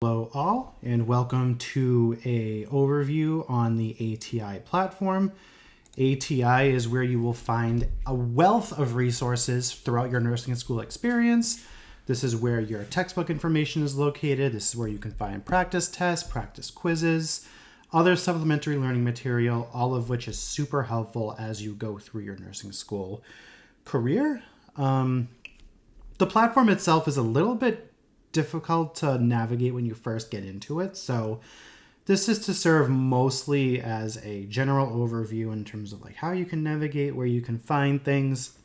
Hello all, and welcome to a overview on the ATI platform. ATI is where you will find a wealth of resources throughout your nursing school experience. This is where your textbook information is located. This is where you can find practice tests, practice quizzes, other supplementary learning material, all of which is super helpful as you go through your nursing school career. The platform itself is a little bit difficult to navigate when you first get into it. So this is to serve mostly as a general overview in terms of like how you can navigate, where you can find things.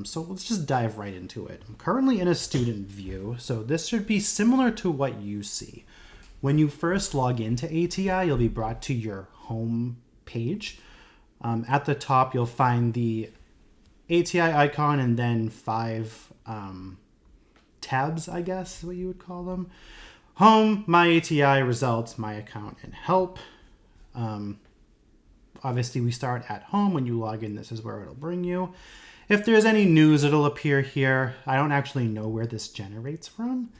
So let's just dive right into it. I'm currently in a student view, so this should be similar to what you see. When you first log into ATI, you'll be brought to your home page. At the top, you'll find the ATI icon and then 5 tabs, I guess is what you would call them. Home, My ATI, Results, My Account, and Help. Obviously, we start at home. When you log in, this is where it'll bring you. If there's any news, it'll appear here. I don't actually know where this generates from.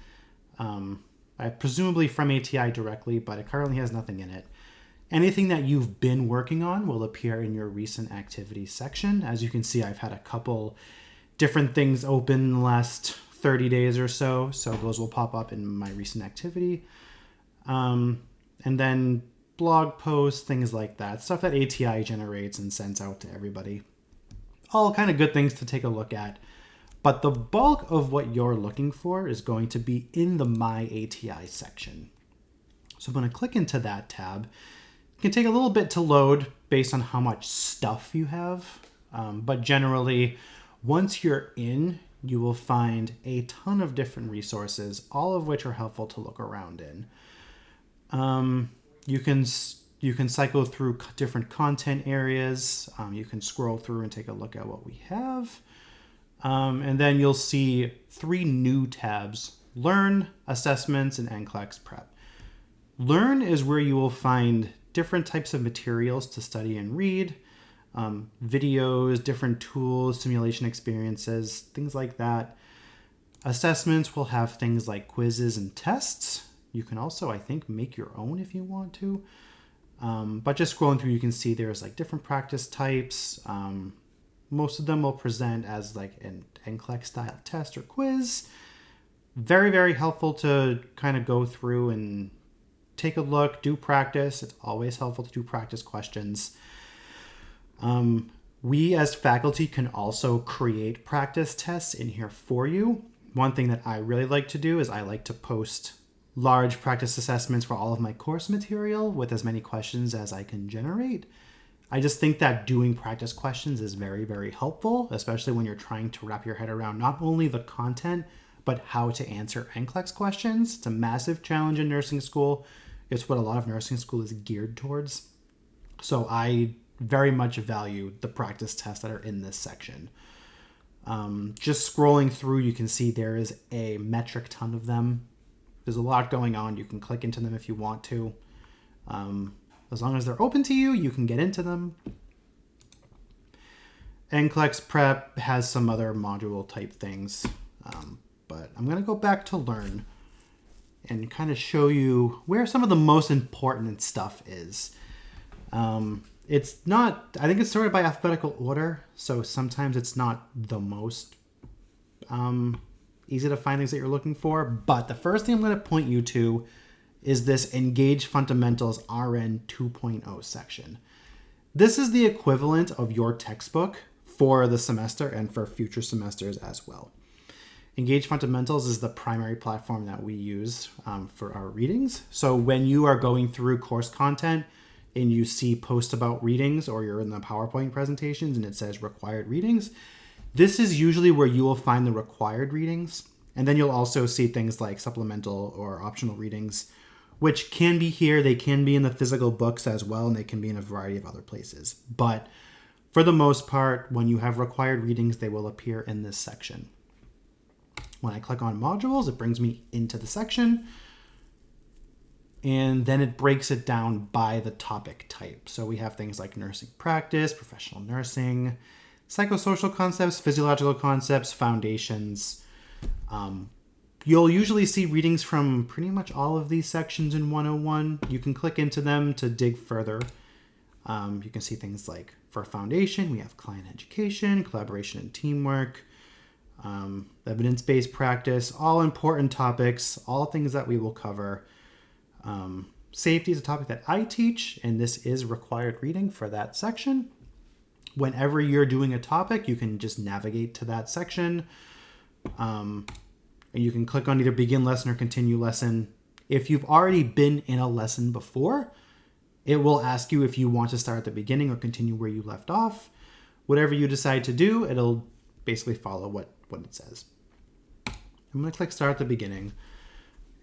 Presumably from ATI directly, but it currently has nothing in it. Anything that you've been working on will appear in your recent activities section. As you can see, I've had a couple different things open in the last 30 days or so those will pop up in my recent activity. And then blog posts, things like that, stuff that ATI generates and sends out to everybody. All kind of good things to take a look at. But the bulk of what you're looking for is going to be in the My ATI section. So I'm going to click into that tab. It can take a little bit to load based on how much stuff you have. But generally, once you're in, you will find a ton of different resources, all of which are helpful to look around in. You can cycle through different content areas. You can scroll through and take a look at what we have. And then you'll see 3 new tabs: Learn, Assessments, and NCLEX Prep. Learn is where you will find different types of materials to study and read. Videos, different tools, simulation experiences, things like that. Assessments will have things like quizzes and tests. You can also, I think, make your own if you want to. But just scrolling through, you can see there's like different practice types. Most of them will present as like an NCLEX style test or quiz. Very, very helpful to kind of go through and take a look, do practice. It's always helpful to do practice questions. We as faculty can also create practice tests in here for you. One thing that I really like to do is I like to post large practice assessments for all of my course material with as many questions as I can generate. I just think that doing practice questions is very, very helpful, especially when you're trying to wrap your head around not only the content, but how to answer NCLEX questions. It's a massive challenge in nursing school. It's what a lot of nursing school is geared towards. So I very much value the practice tests that are in this section. Just scrolling through, you can see there is a metric ton of them. There's a lot going on. You can click into them if you want to. As long as they're open to you, you can get into them. NCLEX Prep has some other module type things. But I'm going to go back to Learn and kind of show you where some of the most important stuff is. It's not, I think it's sorted by alphabetical order, so sometimes it's not the most easy to find things that you're looking for. But the first thing I'm going to point you to is this Engage Fundamentals RN 2.0 section. This is the equivalent of your textbook for the semester and for future semesters as well. Engage Fundamentals is the primary platform that we use for our readings. So when you are going through course content, and you see posts about readings, or you're in the PowerPoint presentations and it says required readings, this is usually where you will find the required readings. And then you'll also see things like supplemental or optional readings, which can be here. They can be in the physical books as well, and they can be in a variety of other places. But for the most part, when you have required readings, they will appear in this section. When I click on modules, it brings me into the section. And then it breaks it down by the topic type. So we have things like nursing practice, professional nursing, psychosocial concepts, physiological concepts, foundations, You'll usually see readings from pretty much all of these sections in 101. You can click into them to dig further. You can see things like for foundation, we have client education, collaboration and teamwork, evidence-based practice, all important topics, all things that we will cover. Safety is a topic that I teach, and this is required reading for that section. Whenever you're doing a topic, you can just navigate to that section. And you can click on either begin lesson or continue lesson. If you've already been in a lesson before, it will ask you if you want to start at the beginning or continue where you left off. Whatever you decide to do, it'll basically follow what it says. I'm going to click start at the beginning.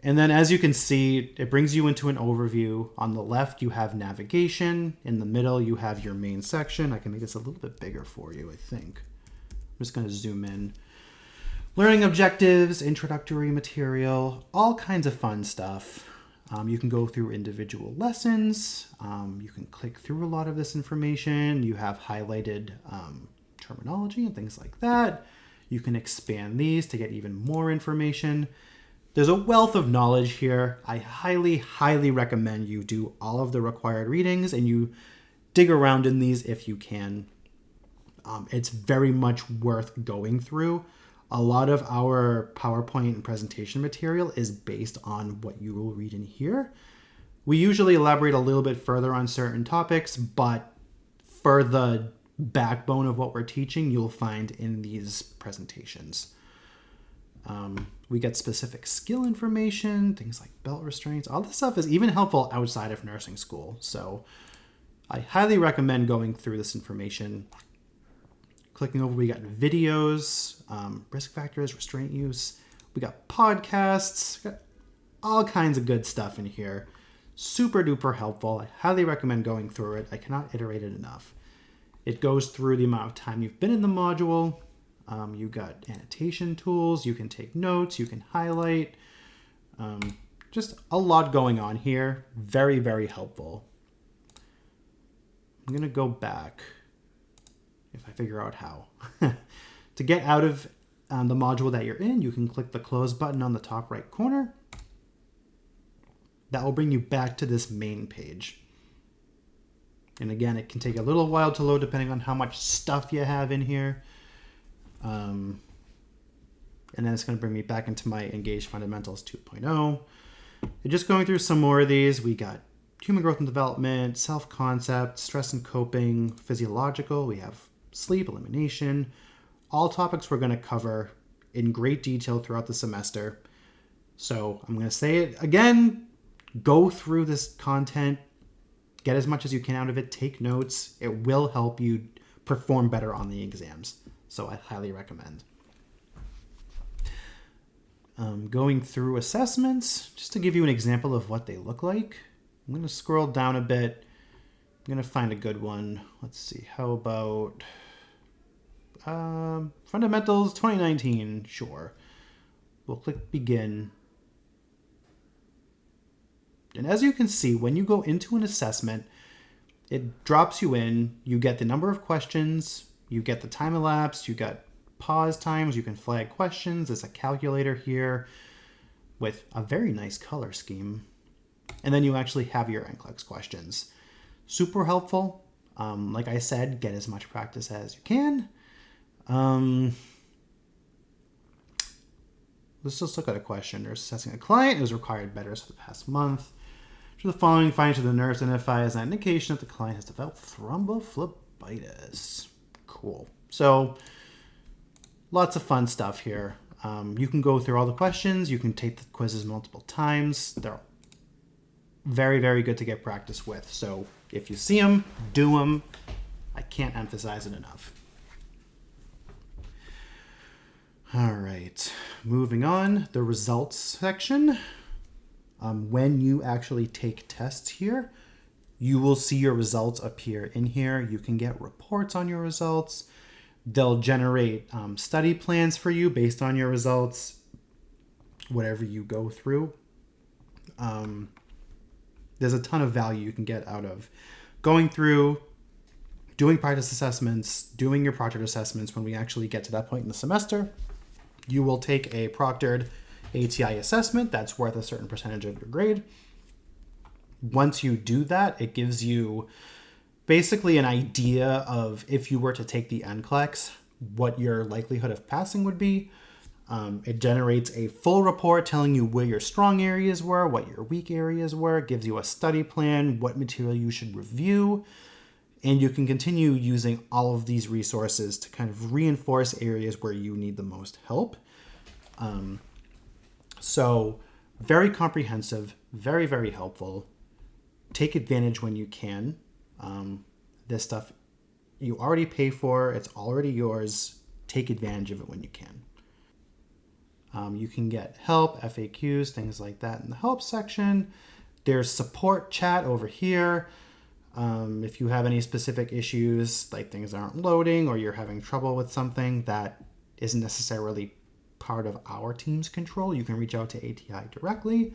And then as you can see, it brings you into an overview. On the left, you have navigation. In the middle, you have your main section. I can make this a little bit bigger for you, I think. I'm just going to zoom in. Learning objectives, introductory material, all kinds of fun stuff. You can go through individual lessons. You can click through a lot of this information. You have highlighted terminology and things like that. You can expand these to get even more information. There's a wealth of knowledge here. I highly, highly recommend you do all of the required readings and you dig around in these if you can. It's very much worth going through. A lot of our PowerPoint and presentation material is based on what you will read in here. We usually elaborate a little bit further on certain topics, but for the backbone of what we're teaching, you'll find in these presentations. We get specific skill information, things like belt restraints. All this stuff is even helpful outside of nursing school. So I highly recommend going through this information. Clicking over, we got videos, risk factors, restraint use. We got podcasts, got all kinds of good stuff in here. Super duper helpful. I highly recommend going through it. I cannot iterate it enough. It goes through the amount of time you've been in the module. You got annotation tools. You can take notes. You can highlight. Just a lot going on here. Very, very helpful. I'm going to go back. If I figure out how. To get out of the module that you're in, you can click the close button on the top right corner. That will bring you back to this main page. And again, it can take a little while to load depending on how much stuff you have in here. And then it's going to bring me back into my Engaged Fundamentals 2.0. And just going through some more of these, we got human growth and development, self-concept, stress and coping, physiological. We have sleep, elimination, all topics we're going to cover in great detail throughout the semester. So I'm going to say it again, go through this content, get as much as you can out of it, take notes. It will help you perform better on the exams. So I highly recommend. Going through assessments, just to give you an example of what they look like. I'm going to scroll down a bit. I'm going to find a good one. Let's see. How about Fundamentals 2019? Sure. We'll click Begin. And as you can see, when you go into an assessment, it drops you in. You get the number of questions. You get the time elapsed. You got pause times. You can flag questions. There's a calculator here with a very nice color scheme. And then you actually have your NCLEX questions. Super helpful. Like I said, get as much practice as you can. Let's just look at a question. They're assessing a client who's required better for the past month. To the following findings of the nurse identify as an indication that the client has developed thrombophlebitis. Cool. So lots of fun stuff here. You can go through all the questions. You can take the quizzes multiple times. They're very, very good to get practice with. So if you see them, do them. I can't emphasize it enough. All right, moving on, the results section. When you actually take tests here, you will see your results appear in here. You can get reports on your results. They'll generate study plans for you based on your results, whatever you go through. There's a ton of value you can get out of going through, doing practice assessments, doing your proctored assessments. When we actually get to that point in the semester, you will take a proctored ATI assessment, that's worth a certain percentage of your grade. Once you do that, it gives you basically an idea of, if you were to take the NCLEX, what your likelihood of passing would be. It generates a full report telling you where your strong areas were, what your weak areas were. It gives you a study plan, what material you should review. And you can continue using all of these resources to kind of reinforce areas where you need the most help. So very comprehensive, very, very helpful. Take advantage when you can. This stuff you already pay for. It's already yours. Take advantage of it when you can. You can get help, FAQs, things like that in the help section. There's support chat over here. If you have any specific issues, like things aren't loading or you're having trouble with something that isn't necessarily part of our team's control, you can reach out to ATI directly,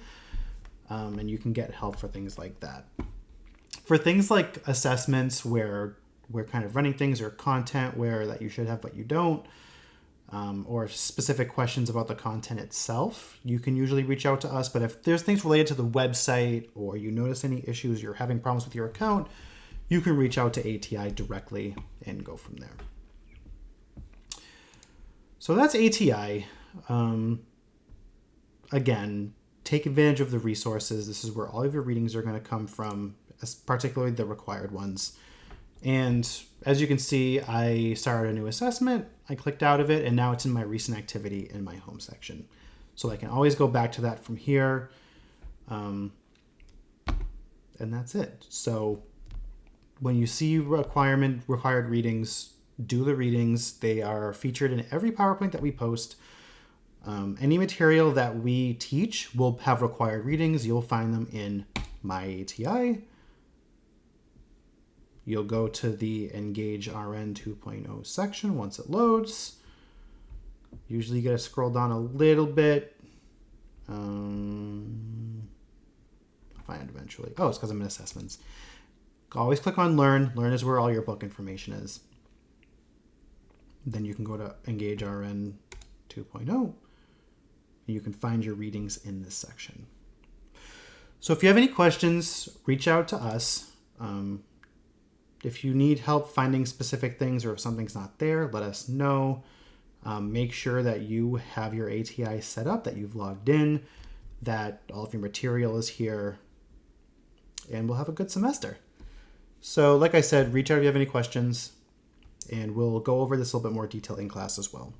and you can get help for things like that. For things like assessments where we're kind of running things, or content where that you should have but you don't, or specific questions about the content itself, you can usually reach out to us. But if there's things related to the website, or you notice any issues, you're having problems with your account, you can reach out to ATI directly and go from there. So that's ATI. Again, take advantage of the resources. This is where all of your readings are going to come from, particularly the required ones. And as you can see, I started a new assessment. I clicked out of it, and now it's in my recent activity in my home section. So I can always go back to that from here. And that's it. So when you see required readings, do the readings. They are featured in every PowerPoint that we post. Any material that we teach will have required readings. You'll find them in My ATI. You'll go to the Engage RN 2.0 section once it loads. Usually you got to scroll down a little bit. I'll find it eventually. Oh, it's because I'm in assessments. Always click on Learn. Learn is where all your book information is. Then you can go to Engage RN 2.0. And you can find your readings in this section. So if you have any questions, reach out to us. If you need help finding specific things, or if something's not there, let us know. Make sure that you have your ATI set up, that you've logged in, that all of your material is here, and we'll have a good semester. So like I said, reach out if you have any questions, and we'll go over this a little bit more detail in class as well.